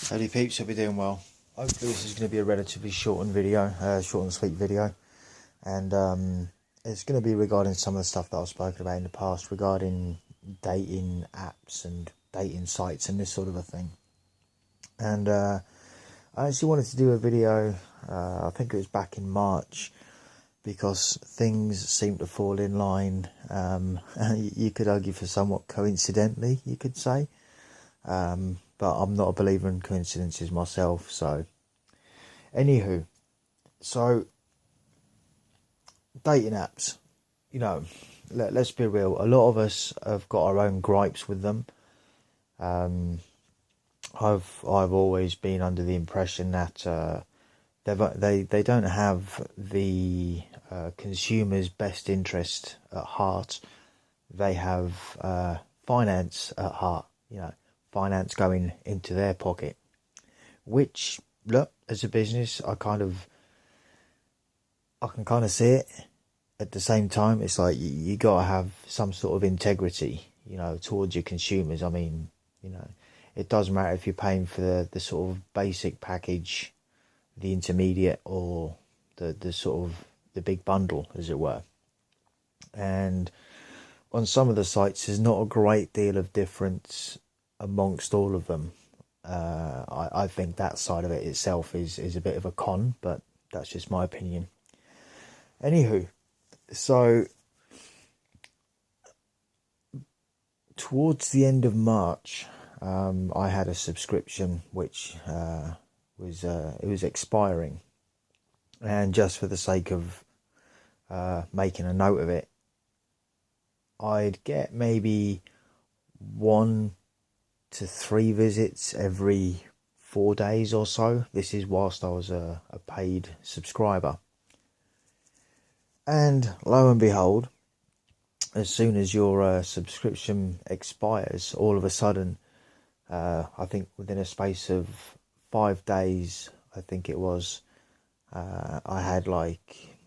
Howdy peeps, hope you're doing well. Hopefully this is going to be a relatively short and sweet video, and it's going to be regarding some of the stuff that I've spoken about in the past regarding dating apps and dating sites and this sort of a thing. And I actually wanted to do a video, I think it was back in March, because things seem to fall in line. You could argue for somewhat coincidentally, you could say. But I'm not a believer in coincidences myself, so anywho, so dating apps, let's be real, a lot of us have got our own gripes with them. I've always been under the impression that they don't have the consumer's best interest at heart. They have finance at heart, finance going into their pocket, which, look, as a business, I can kind of see it. At the same time, it's like you got to have some sort of integrity, towards your consumers. I mean, it doesn't matter if you're paying for the sort of basic package, the intermediate, or the sort of the big bundle, as it were. And on some of the sites, there's not a great deal of difference amongst all of them. I think that side of it itself is a bit of a con, but that's just my opinion. Anywho, so towards the end of March, I had a subscription which was expiring, and just for the sake of making a note of it, I'd get maybe 1 to 3 visits every 4 days or so. This is whilst I was a paid subscriber. And lo and behold, as soon as your subscription expires, all of a sudden, I think within a space of 5 days, I think it was, I had like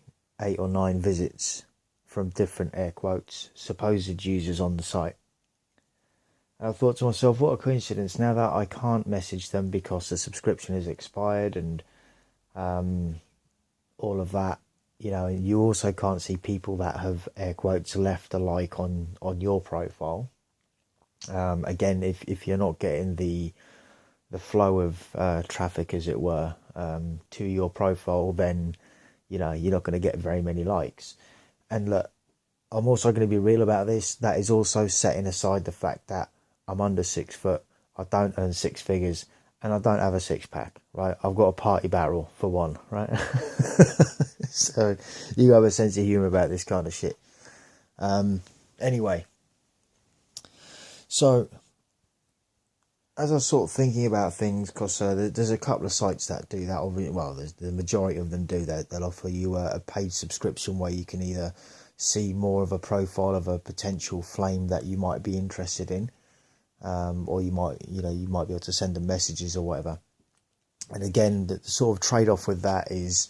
8 or 9 visits from different, air quotes, supposed users on the site. And I thought to myself, what a coincidence, now that I can't message them because the subscription is expired and all of that, you also can't see people that have, air quotes, left a like on your profile. Again, if you're not getting the flow of traffic, as it were, to your profile, then, you're not going to get very many likes. And look, I'm also going to be real about this. That is also setting aside the fact that I'm under 6 foot, I don't earn 6 figures, and I don't have a 6-pack, right? I've got a party barrel, for one, right? So you have a sense of humour about this kind of shit. Anyway, so as I was sort of thinking about things, because there's a couple of sites that do that, well, the majority of them do that. They'll offer you a paid subscription where you can either see more of a profile of a potential flame that you might be interested in, or you might be able to send them messages or whatever. And again, the sort of trade-off with that is,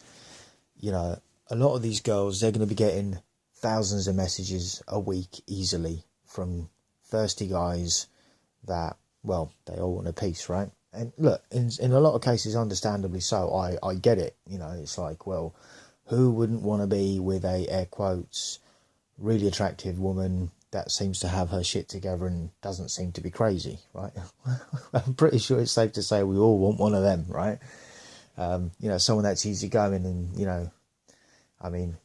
a lot of these girls, they're going to be getting thousands of messages a week easily from thirsty guys that, well, they all want a piece, right? And look, in a lot of cases, understandably so, I get it. It's like, well, who wouldn't want to be with a, air quotes, really attractive woman that seems to have her shit together and doesn't seem to be crazy, right? I'm pretty sure it's safe to say we all want one of them, right? Someone that's easygoing and, I mean,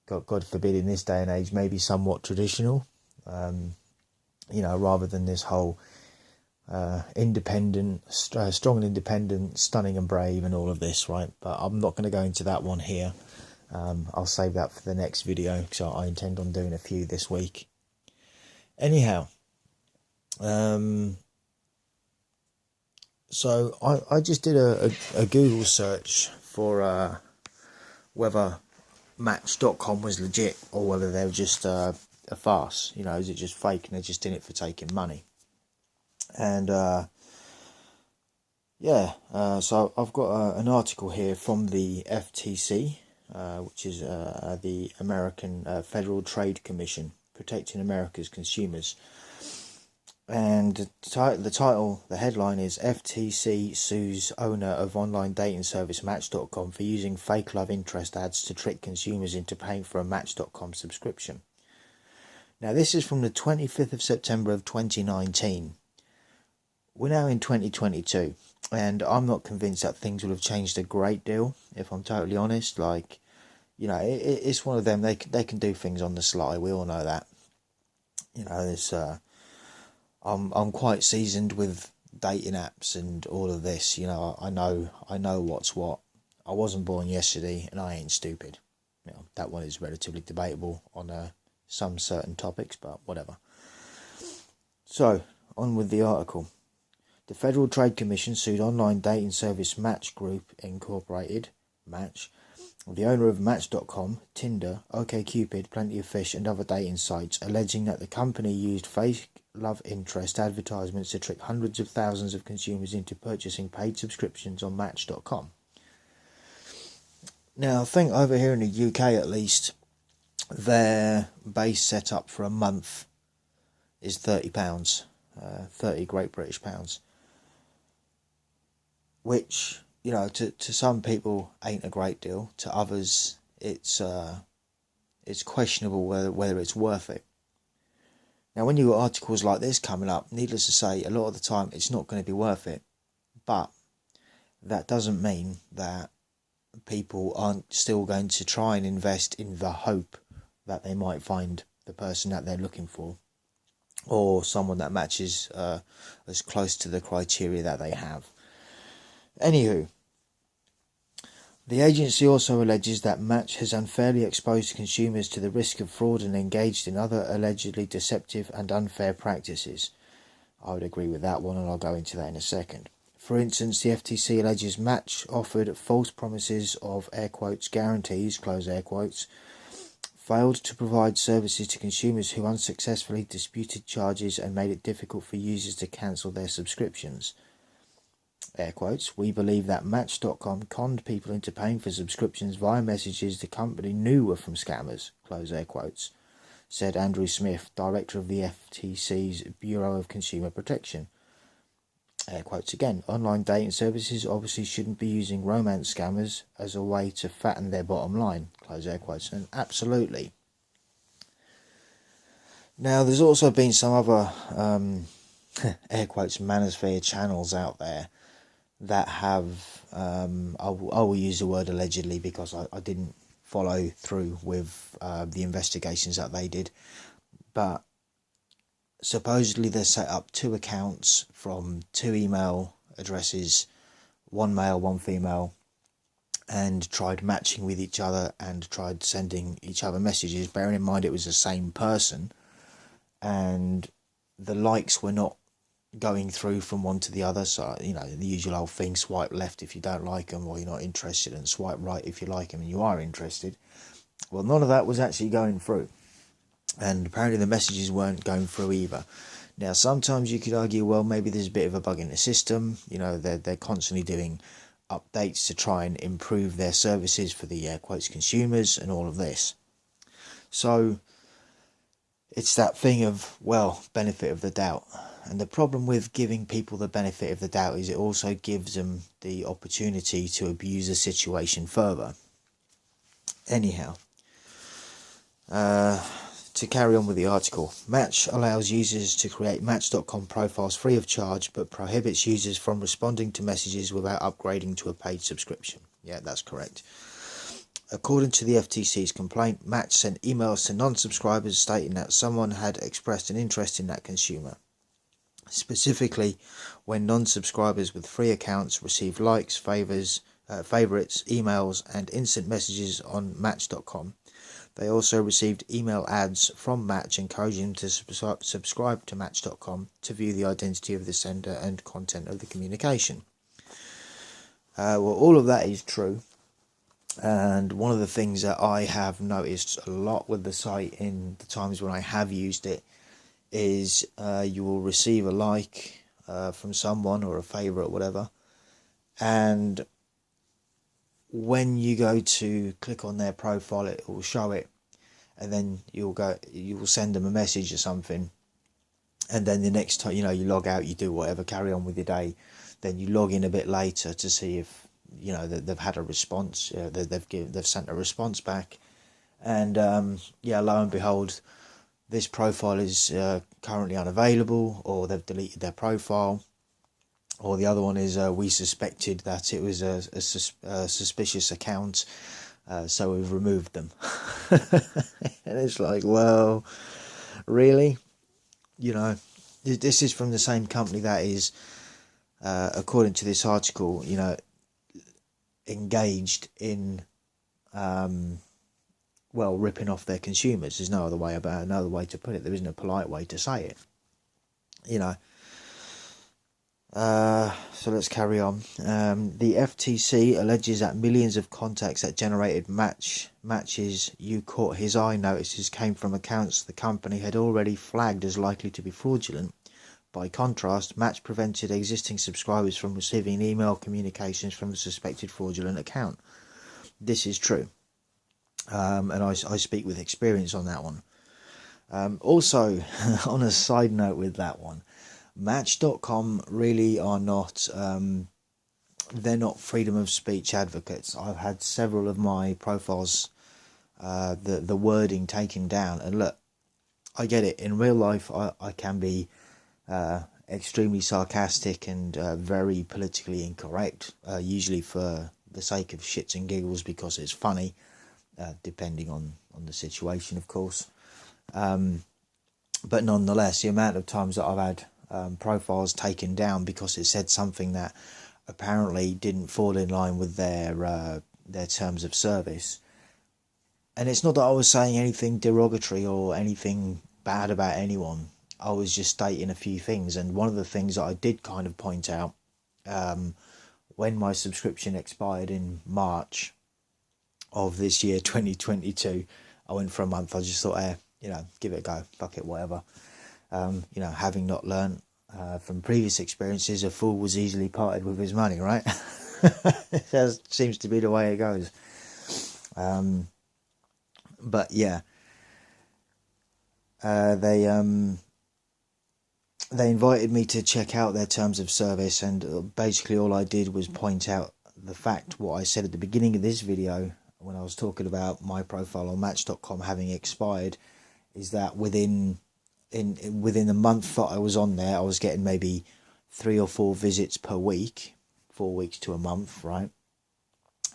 God forbid in this day and age, maybe somewhat traditional, rather than this whole independent, strong and independent, stunning and brave and all of this, right? But I'm not going to go into that one here. I'll save that for the next video, because I intend on doing a few this week. Anyhow, so I just did a Google search for whether Match.com was legit or whether they were just a farce. Is it just fake and they're just in it for taking money? And so I've got an article here from the FTC, which is the American Federal Trade Commission, protecting America's consumers. And the headline is FTC sues owner of online dating service Match.com for using fake love interest ads to trick consumers into paying for a Match.com subscription. Now, this is from the 25th of September of 2019. We're now in 2022, and I'm not convinced that things would have changed a great deal, if I'm totally honest. Like, you know, it's one of them, they can do things on the sly, we all know that. You know, this I'm quite seasoned with dating apps and all of this. You know, I know what's what. I wasn't born yesterday, and I ain't stupid. You know, that one is relatively debatable on some certain topics, but whatever. So, on with the article. The Federal Trade Commission sued online dating service Match Group Incorporated, Match, the owner of Match.com, Tinder, OkCupid, Plenty of Fish and other dating sites, alleging that the company used fake love interest advertisements to trick hundreds of thousands of consumers into purchasing paid subscriptions on Match.com. Now, I think over here in the UK at least, their base set up for a month is £30, 30 Great British pounds, which, you know, to some people ain't a great deal. To others, it's questionable whether it's worth it. Now, when you got articles like this coming up, needless to say, a lot of the time it's not going to be worth it. But that doesn't mean that people aren't still going to try and invest in the hope that they might find the person that they're looking for, or someone that matches as close to the criteria that they have. Anywho, the agency also alleges that Match has unfairly exposed consumers to the risk of fraud and engaged in other allegedly deceptive and unfair practices. I would agree with that one, and I'll go into that in a second. For instance, the FTC alleges Match offered false promises of, air quotes, guarantees, close air quotes, failed to provide services to consumers who unsuccessfully disputed charges and made it difficult for users to cancel their subscriptions. Air quotes, we believe that Match.com conned people into paying for subscriptions via messages the company knew were from scammers, close air quotes, said Andrew Smith, director of the FTC's Bureau of Consumer Protection. Air quotes again, online dating services obviously shouldn't be using romance scammers as a way to fatten their bottom line, close air quotes, and absolutely. Now, there's also been some other, air quotes, manosphere channels out there that have, I will use the word allegedly because I didn't follow through with the investigations that they did, but supposedly they set up 2 accounts from 2 email addresses, one male, one female, and tried matching with each other and tried sending each other messages, bearing in mind it was the same person, and the likes were not going through from one to the other. So, you know, the usual old thing, swipe left if you don't like them or you're not interested, and swipe right if you like them and you are interested. Well, none of that was actually going through, and apparently the messages weren't going through either. Now, sometimes you could argue, well, maybe there's a bit of a bug in the system. You know, they're constantly doing updates to try and improve their services for the air quotes consumers and all of this. So it's that thing of, well, benefit of the doubt. And the problem with giving people the benefit of the doubt is it also gives them the opportunity to abuse the situation further. Anyhow, to carry on with the article, Match allows users to create Match.com profiles free of charge, but prohibits users from responding to messages without upgrading to a paid subscription. Yeah, that's correct. According to the FTC's complaint, Match sent emails to non-subscribers stating that someone had expressed an interest in that consumer. Specifically, when non-subscribers with free accounts received likes, favourites, emails and instant messages on Match.com, they also received email ads from Match encouraging them to subscribe to Match.com to view the identity of the sender and content of the communication. Well, all of that is true. And one of the things that I have noticed a lot with the site in the times when I have used it is you will receive a like from someone or a favourite or whatever, and when you go to click on their profile it will show it, and then you will send them a message or something, and then the next time, you log out, you do whatever, carry on with your day, then you log in a bit later to see if, they've had a response, they've sent a response back, and lo and behold, this profile is currently unavailable, or they've deleted their profile. Or the other one is we suspected that it was a suspicious account, so we've removed them. And it's like, well, really? This is from the same company that is, according to this article, engaged in, ripping off their consumers. There's no other way to put it. There isn't a polite way to say it. So let's carry on. The FTC alleges that millions of contacts that generated matches you caught his eye notices came from accounts the company had already flagged as likely to be fraudulent. By contrast, Match prevented existing subscribers from receiving email communications from a suspected fraudulent account. This is true. And I speak with experience on that one. Also, on a side note with that one, Match.com really are not, they're not freedom of speech advocates. I've had several of my profiles, the wording taken down, and look, I get it. In real life, I can be extremely sarcastic and very politically incorrect, usually for the sake of shits and giggles because it's funny, depending on the situation, of course. But nonetheless, the amount of times that I've had profiles taken down because it said something that apparently didn't fall in line with their terms of service. And it's not that I was saying anything derogatory or anything bad about anyone. I was just stating a few things, and one of the things that I did kind of point out, when my subscription expired in March of this year, 2022, I went for a month. I just thought, give it a go, fuck it, whatever. Having not learnt from previous experiences, a fool was easily parted with his money, right? That seems to be the way it goes. But yeah, they invited me to check out their terms of service, and basically all I did was point out the fact, what I said at the beginning of this video when I was talking about my profile on Match.com having expired, is that within the month that I was on there, I was getting maybe 3 or 4 visits per week, 4 weeks to a month, right?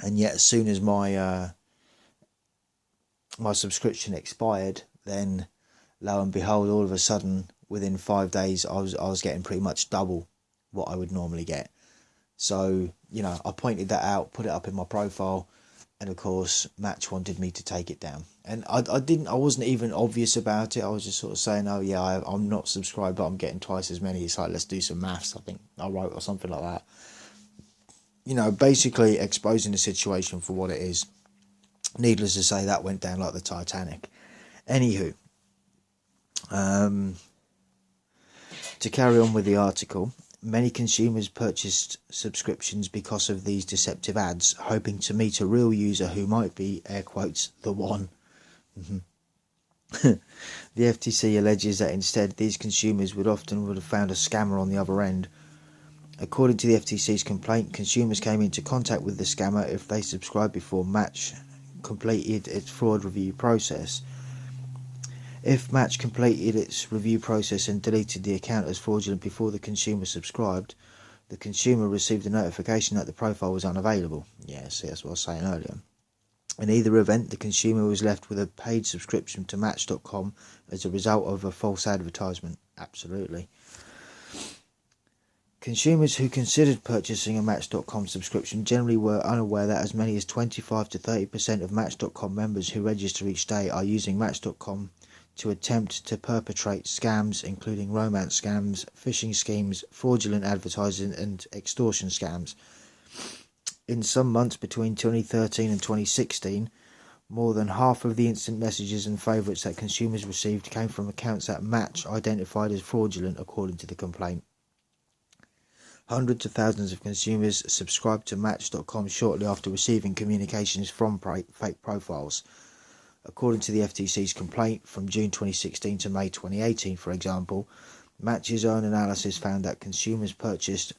And yet, as soon as my subscription expired, then lo and behold, all of a sudden, within 5 days, I was getting pretty much double what I would normally get. So, I pointed that out, put it up in my profile, and of course, Match wanted me to take it down. And I wasn't even obvious about it. I was just sort of saying, oh yeah, I'm not subscribed, but I'm getting twice as many. It's like, let's do some maths, I think I wrote, or something like that. Basically exposing the situation for what it is. Needless to say, that went down like the Titanic. Anywho, to carry on with the article, many consumers purchased subscriptions because of these deceptive ads, hoping to meet a real user who might be, air quotes, the one. The FTC alleges that instead these consumers would have found a scammer on the other end. According to the FTC's complaint, consumers came into contact with the scammer if they subscribed before Match completed its fraud review process. If Match completed its review process and deleted the account as fraudulent before the consumer subscribed, the consumer received a notification that the profile was unavailable. Yeah, see, that's what I was saying earlier. In either event, the consumer was left with a paid subscription to Match.com as a result of a false advertisement. Absolutely. Consumers who considered purchasing a Match.com subscription generally were unaware that as many as 25 to 30% of Match.com members who register each day are using Match.com to attempt to perpetrate scams, including romance scams, phishing schemes, fraudulent advertising, and extortion scams. In some months between 2013 and 2016, more than half of the instant messages and favourites that consumers received came from accounts that Match identified as fraudulent, according to the complaint. Hundreds of thousands of consumers subscribed to Match.com shortly after receiving communications from fake profiles. According to the FTC's complaint, from June 2016 to May 2018, for example, Match's own analysis found that consumers purchased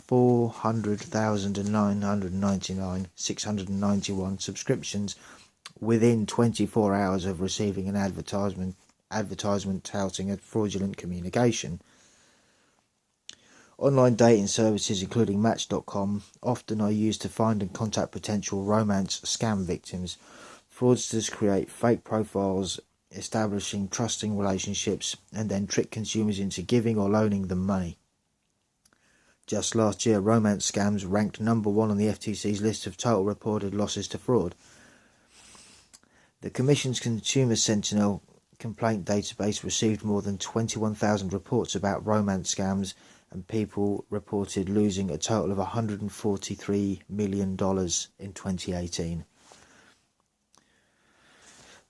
400,999 691 subscriptions within 24 hours of receiving an advertisement touting a fraudulent communication. Online dating services, including Match.com, often are used to find and contact potential romance scam victims. Fraudsters create fake profiles, establishing trusting relationships, and then trick consumers into giving or loaning them money. Just last year, romance scams ranked number 1 on the FTC's list of total reported losses to fraud. The Commission's Consumer Sentinel complaint database received more than 21,000 reports about romance scams, and people reported losing a total of $143 million in 2018.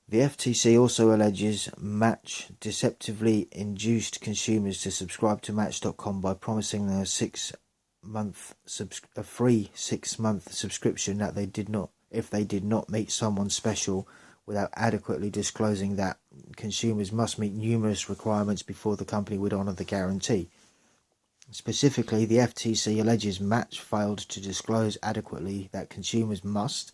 The FTC also alleges Match deceptively induced consumers to subscribe to Match.com by promising them a free 6-month subscription that if they did not meet someone special, without adequately disclosing that consumers must meet numerous requirements before the company would honour the guarantee. Specifically, the FTC alleges Match failed to disclose adequately that consumers must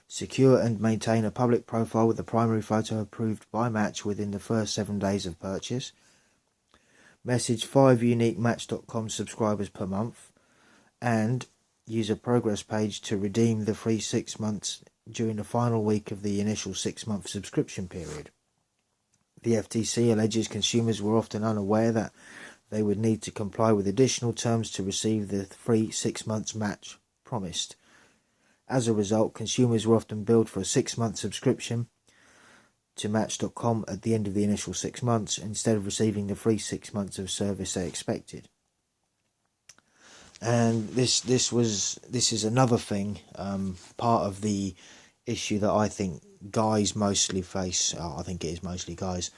secure and maintain a public profile with the primary photo approved by Match within the first 7 days of purchase, message 5 unique Match.com subscribers per month, and use a progress page to redeem the free 6 months during the final week of the initial 6-month subscription period. The FTC alleges consumers were often unaware that they would need to comply with additional terms to receive the free 6 months Match promised. As a result, consumers were often billed for a 6-month subscription to Match.com at the end of the initial 6 months, instead of receiving the free 6 months of service they expected. And this is another thing, part of the issue that I think guys mostly face. I think it is mostly guys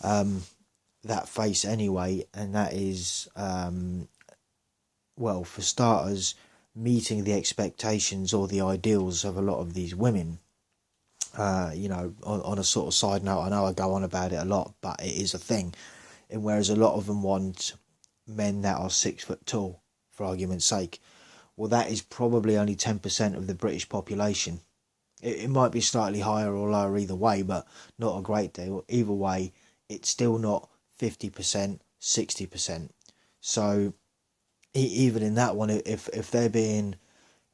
that face anyway, and that is, well, for starters, meeting the expectations or the ideals of a lot of these women. On a sort of side note, I know I go on about it a lot, but it is a thing. And whereas a lot of them want men that are 6 foot tall, for argument's sake, well, that is probably only 10% of the British population. It might be slightly higher or lower either way, but not a great deal. Either way, it's still not 50%, 60%. So even in that one, if they're being,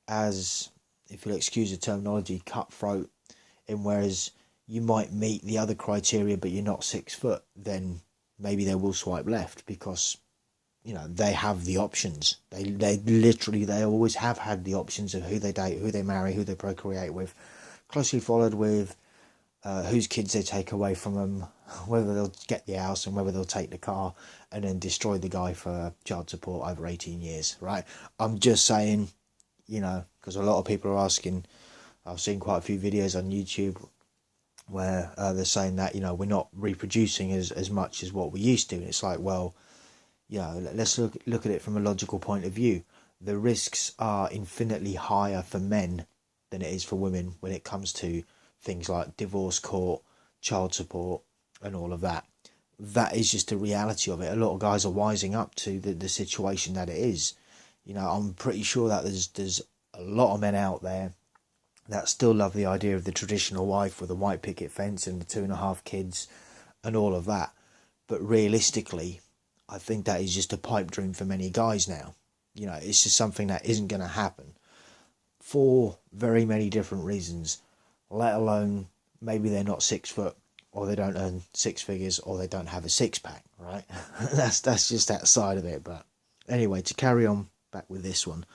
as, if you'll excuse the terminology, cutthroat, in whereas you might meet the other criteria but you're not 6 foot, then maybe they will swipe left because, they have the options. They always have had the options of who they date, who they marry, who they procreate with, closely followed with whose kids they take away from them, whether they'll get the house and whether they'll take the car, and then destroy the guy for child support over 18 years, right? I'm just saying, because a lot of people are asking, I've seen quite a few videos on YouTube where they're saying that, we're not reproducing as much as what we used to. And it's like, well, let's look at it from a logical point of view. The risks are infinitely higher for men than it is for women when it comes to things like divorce court, child support, and all of that. That is just the reality of it. A lot of guys are wising up to the situation that it is. I'm pretty sure that there's a lot of men out there that still love the idea of the traditional wife with a white picket fence and the 2.5 kids and all of that. But realistically, I think that is just a pipe dream for many guys now. It's just something that isn't going to happen for very many different reasons, let alone maybe they're not 6 foot, or they don't earn 6 figures, or they don't have a 6-pack, right? that's just that side of it. But anyway, to carry on back with this one.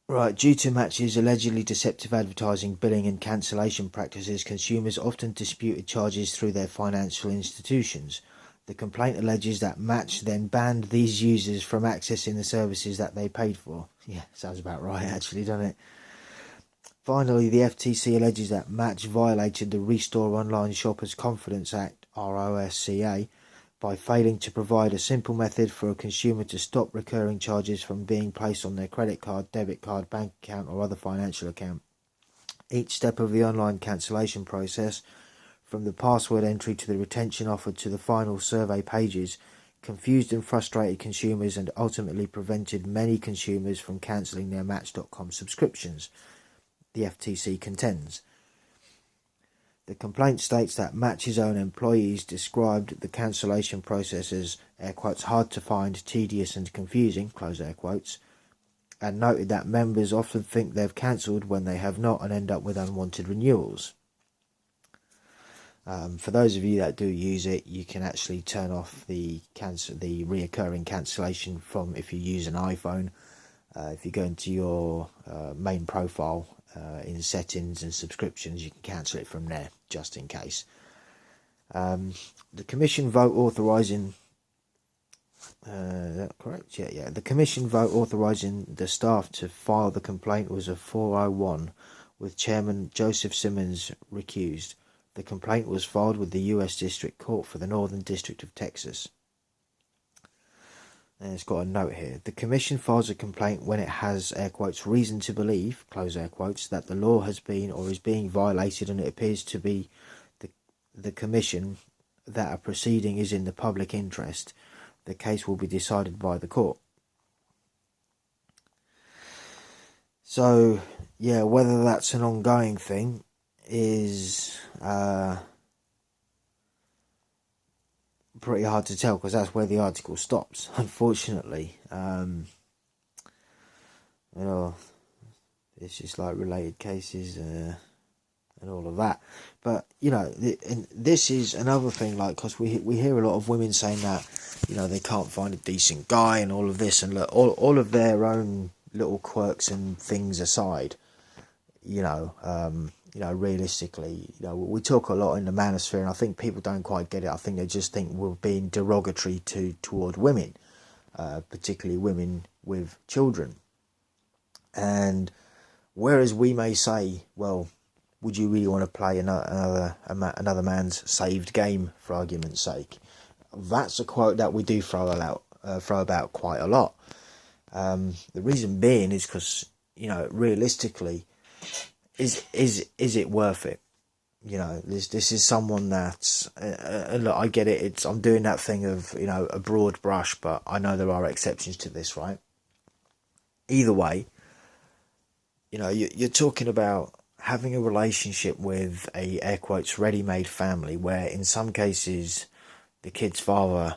Right, due to Match's allegedly deceptive advertising, billing and cancellation practices, consumers often disputed charges through their financial institutions. The complaint alleges that Match then banned these users from accessing the services that they paid for. Yeah, sounds about right actually, doesn't it? Finally, the FTC alleges that Match violated the Restore Online Shoppers Confidence Act, ROSCA, by failing to provide a simple method for a consumer to stop recurring charges from being placed on their credit card, debit card, bank account or other financial account. Each step of the online cancellation process, from the password entry to the retention offer to the final survey pages, confused and frustrated consumers and ultimately prevented many consumers from cancelling their Match.com subscriptions, the FTC contends. The complaint states that Match's own employees described the cancellation process as, air quotes, hard to find, tedious and confusing, close air quotes, and noted that members often think they've cancelled when they have not and end up with unwanted renewals. For those of you that do use it, you can actually turn off the reoccurring cancellation from if you use an iPhone. If you go into your main profile in settings and subscriptions, you can cancel it from there, just in case. The Commission vote authorising... is that correct? Yeah. The Commission vote authorising the staff to file the complaint was a 401, with Chairman Joseph Simmons recused. The complaint was filed with the U.S. District Court for the Northern District of Texas. And it's got a note here. The Commission files a complaint when it has, air quotes, reason to believe, close air quotes, that the law has been or is being violated, and it appears to be the Commission that a proceeding is in the public interest. The case will be decided by the court. So, yeah, whether that's an ongoing thing is pretty hard to tell, because that's where the article stops, unfortunately. It's just like related cases and all of that. But, and this is another thing, like, because we hear a lot of women saying that, they can't find a decent guy and all of this, and look, all of their own little quirks and things aside, realistically, we talk a lot in the manosphere, and I think people don't quite get it. I think they just think we're being derogatory toward women, particularly women with children. And whereas we may say, well, would you really want to play another man's saved game, for argument's sake? That's a quote that we do throw about quite a lot. The reason being is because, realistically, is it worth it? This is someone that, look, I get it. I'm doing that thing of, a broad brush, but I know there are exceptions to this, right? Either way, you're talking about having a relationship with a, air quotes, ready-made family, where in some cases the kid's father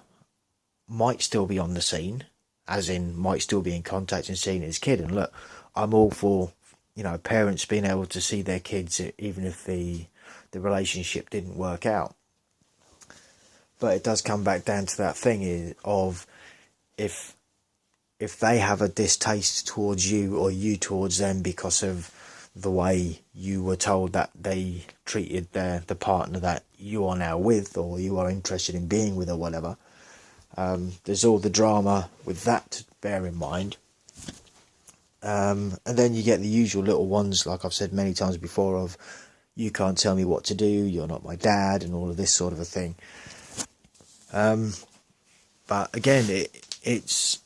might still be on the scene, as in might still be in contact and seeing his kid. And look, I'm all for, parents being able to see their kids even if the relationship didn't work out. But it does come back down to that thing of if they have a distaste towards you or you towards them because of the way you were told that they treated the partner that you are now with or you are interested in being with or whatever, there's all the drama with that to bear in mind. And then you get the usual little ones, like I've said many times before, of you can't tell me what to do, you're not my dad, and all of this sort of a thing. But again, it's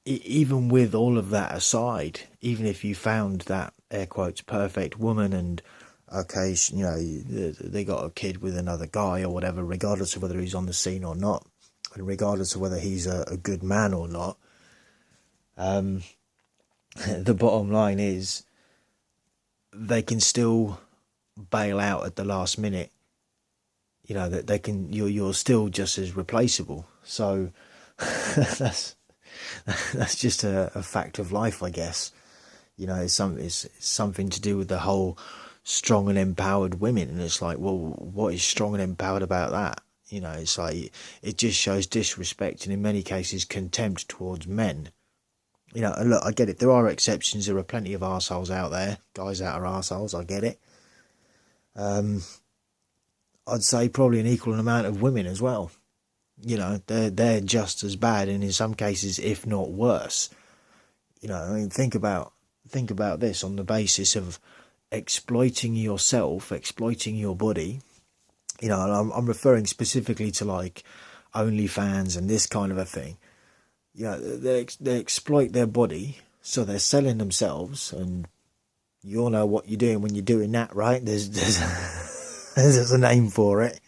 even with all of that aside, even if you found that, air quotes, perfect woman, and okay, they got a kid with another guy or whatever, regardless of whether he's on the scene or not, and regardless of whether he's a good man or not, the bottom line is they can still bail out at the last minute. That they can, you're still just as replaceable. So that's just a fact of life, I guess. It's something to do with the whole strong and empowered women, and it's like, well, what is strong and empowered about that? It's like it just shows disrespect and in many cases contempt towards men. And look, I get it. There are exceptions. There are plenty of arseholes out there, guys that are arseholes. I get it. I'd say probably an equal amount of women as well. They're just as bad, and in some cases, if not worse. Think about this on the basis of exploiting yourself, exploiting your body. And I'm referring specifically to like OnlyFans and this kind of a thing. They exploit their body, so they're selling themselves, and you all know what you're doing when you're doing that, right? There's There's a name for it.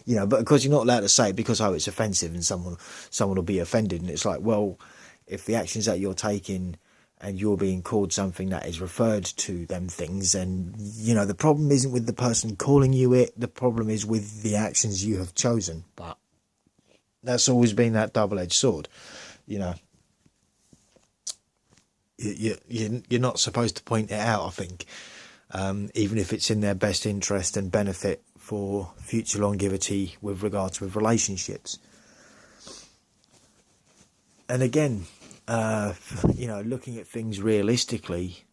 You know, but of course you're not allowed to say it because, oh, it's offensive and someone will be offended. And it's like, well, if the actions that you're taking and you're being called something that is referred to them things, and, you know, the problem isn't with the person calling you it, the problem is with the actions you have chosen. But that's always been that double-edged sword, you know. You're not supposed to point it out, I think, even if it's in their best interest and benefit for future longevity with regards with relationships. And again, you know, looking at things realistically,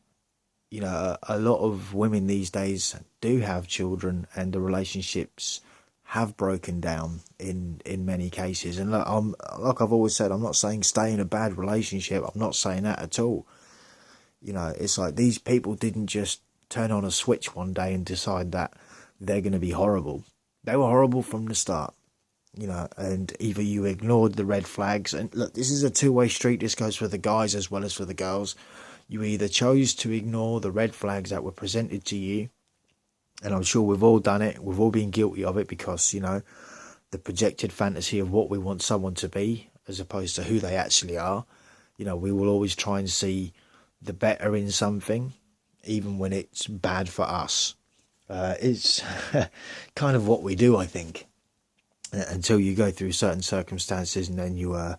you know, a lot of women these days do have children, and the relationships have broken down in many cases. And look, like I've always said, I'm not saying stay in a bad relationship. I'm not saying that at all. You know, it's like these people didn't just turn on a switch one day and decide that they're going to be horrible. They were horrible from the start, you know, and either you ignored the red flags. And look, this is a two-way street. This goes for the guys as well as for the girls. You either chose to ignore the red flags that were presented to you, and I'm sure we've all done it. We've all been guilty of it because, you know, the projected fantasy of what we want someone to be as opposed to who they actually are. You know, we will always try and see the better in something, even when it's bad for us. It's kind of what we do, I think, until you go through certain circumstances, and then you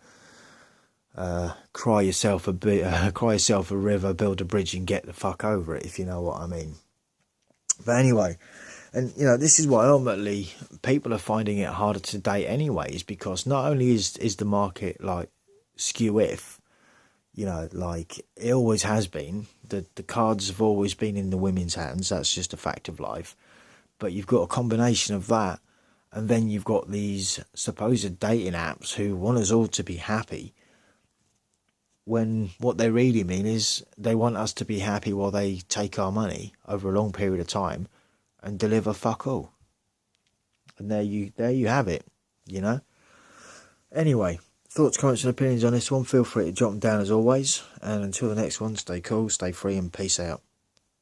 cry yourself a river, build a bridge, and get the fuck over it, if you know what I mean. But anyway, and you know, this is why ultimately people are finding it harder to date anyways, because not only is the market like skew-if, you know, like it always has been. The cards have always been in the women's hands. That's just a fact of life. But you've got a combination of that, and then you've got these supposed dating apps who want us all to be happy, when what they really mean is they want us to be happy while they take our money over a long period of time and deliver fuck all. And there you have it, you know. Anyway, thoughts, comments and opinions on this one, feel free to drop them down as always. And until the next one, stay cool, stay free, and peace out.